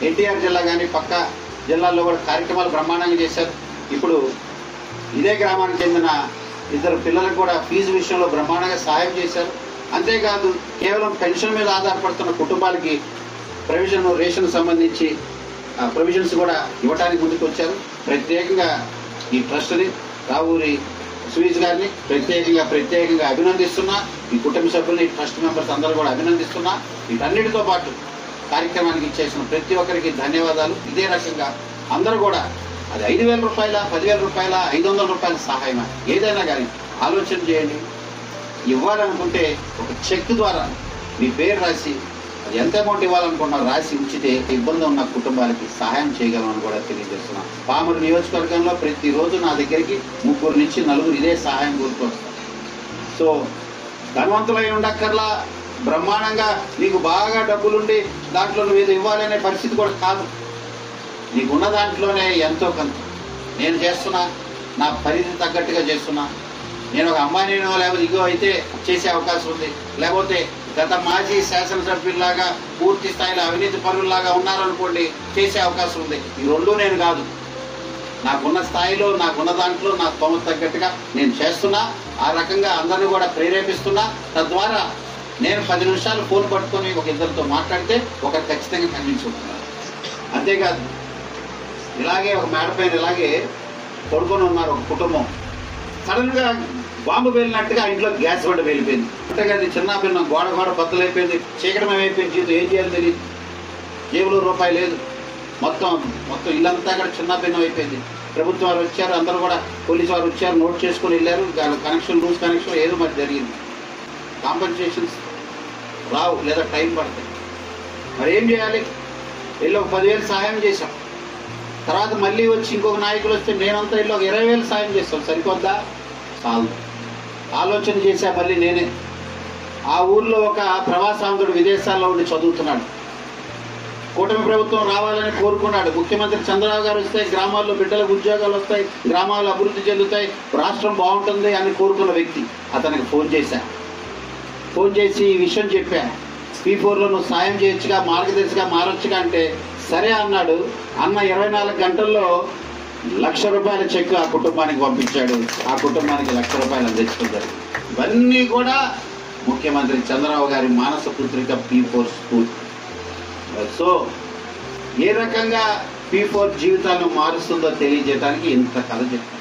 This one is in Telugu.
ఎన్టీఆర్ జిల్లా కానీ పక్క జిల్లాల్లో కూడా కార్యక్రమాలు బ్రహ్మాండంగా చేశారు. ఇప్పుడు ఇదే గ్రామానికి చెందిన ఇద్దరు పిల్లలకు కూడా ఫీజు విషయంలో బ్రహ్మాండంగా సహాయం చేశారు. అంతేకాదు కేవలం పెన్షన్ మీద ఆధారపడుతున్న కుటుంబాలకి రేషన్ సంబంధించి ప్రొవిజన్స్ కూడా ఇవ్వడానికి ముందుకు వచ్చారు. ప్రత్యేకంగా ఈ ట్రస్ట్ని రావూరి సువీజ్ గారిని ప్రత్యేకంగా అభినందిస్తున్నా. ఈ కుటుంబ సభ్యుల్ని ట్రస్ట్ మెంబర్స్ అందరూ కూడా అభినందిస్తున్నా. వీటన్నిటితో పాటు కార్యక్రమానికి ఇచ్చేసిన ప్రతి ఒక్కరికి ధన్యవాదాలు. ఇదే రకంగా అందరూ కూడా అది 5,000 రూపాయల, 10,000 రూపాయల, 500 రూపాయల సహాయమా ఏదైనా కానీ ఆలోచన చేయండి. ఇవ్వాలనుకుంటే ఒక చెక్ ద్వారా మీ పేరు రాసి అది ఎంత అమౌంట్ ఇవ్వాలనుకున్నారో రాసి ఉంచితే ఇబ్బంది ఉన్న కుటుంబాలకి సహాయం చేయగలమని కూడా తెలియజేస్తున్నాం. పామూరు నియోజకవర్గంలో ప్రతిరోజు నా దగ్గరికి 3 నుంచి 4 ఇదే సహాయం కోరుకొస్తారు. సో ధనవంతులై ఉండక్కర్లా, బ్రహ్మాండంగా నీకు బాగా డబ్బులుండి దాంట్లో నువ్వు ఏదో ఇవ్వాలనే పరిస్థితి కూడా కాదు. నీకున్న దాంట్లోనే ఎంతో కొంత నేను చేస్తున్నా, నా పరిధి తగ్గట్టుగా చేస్తున్నా. నేను ఒక అమ్మాయినో లేకపోతే ఇగో అయితే చేసే అవకాశం ఉంది, లేకపోతే గత మాజీ శాసనసభ్యుల్లాగా పూర్తి స్థాయిలో అవినీతి పరుల్లాగా ఉన్నారనుకోండి, చేసే అవకాశం ఉంది. ఈ రెండు నేను కాదు, నాకున్న స్థాయిలో నాకున్న దాంట్లో నా స్తోమత తగ్గట్టుగా నేను చేస్తున్నా. ఆ రకంగా అందరినీ కూడా ప్రేరేపిస్తున్నా. తద్వారా నేను 10 నిమిషాలు ఫోన్ పట్టుకొని ఒక ఇద్దరితో మాట్లాడితే ఒకరు ఖచ్చితంగా కనిపించుకుంటున్నారు. అంతేకాదు ఇలాగే ఒక మేడ పైన ఇలాగే పడుకొని ఉన్నారు ఒక కుటుంబం. సడన్గా బాంబు వెళ్ళినట్టుగా ఇంట్లో గ్యాస్ బండ వెళ్ళిపోయింది. అంతేకాదు చిన్న పిన్న గోడ బద్దలైపోయింది, చీకటమైపోయింది. జీవితం ఏం చేయాలి తెలియదు, జేబులో రూపాయి లేదు. మొత్తం ఇల్లంతా కూడా చిన్న భిన్నం అయిపోయింది. ప్రభుత్వం వారు వచ్చారు, అందరూ కూడా పోలీసు వారు వచ్చారు, నోట్ చేసుకొని వెళ్ళారు. కనెక్షన్ లూజ్ కనెక్షన్ ఏదో మరి జరిగింది. కాంపెన్సేషన్స్ రావు లేదా టైం పడతాయి. మరి ఏం చేయాలి? వెళ్ళి ఒక 10,000 సహాయం చేశాం. తర్వాత మళ్ళీ వచ్చి ఇంకొక నాయకులు వస్తే నేనంతా వెళ్ళి ఒక 20,000 సాయం చేస్తాం. సరిపోద్దా? చాలు. ఆలోచన చేశా మళ్ళీ నేనే. ఆ ఊర్లో ఒక ప్రవాసాంధ్రుడు విదేశాల్లో ఉండి చదువుతున్నాడు. కూటమి ప్రభుత్వం రావాలని కోరుకున్నాడు. ముఖ్యమంత్రి చంద్రబాబు గారు వస్తే గ్రామాల్లో బిడ్డలకు ఉద్యోగాలు వస్తాయి, గ్రామాలు అభివృద్ధి చెందుతాయి, రాష్ట్రం బాగుంటుంది అని కోరుకున్న వ్యక్తి. అతనికి ఫోన్ చేసి ఈ విషయం చెప్పా. P4లో నువ్వు సాయం చేయొచ్చుగా, మార్గదర్శిగా మారొచ్చుగా అంటే సరే అన్నాడు. అన్న 24 గంటల్లో ₹1,00,000 చెక్ ఆ కుటుంబానికి పంపించాడు. ఆ కుటుంబానికి ₹1,00,000 అందించుకుంటారు. ఇవన్నీ కూడా ముఖ్యమంత్రి చంద్రబాబు గారి మానస పుత్రిక P4 స్కూల్. సో ఏ రకంగా P4 జీవితాలను మారుస్తుందో తెలియజేయడానికి ఇంత కథ చెప్తాను.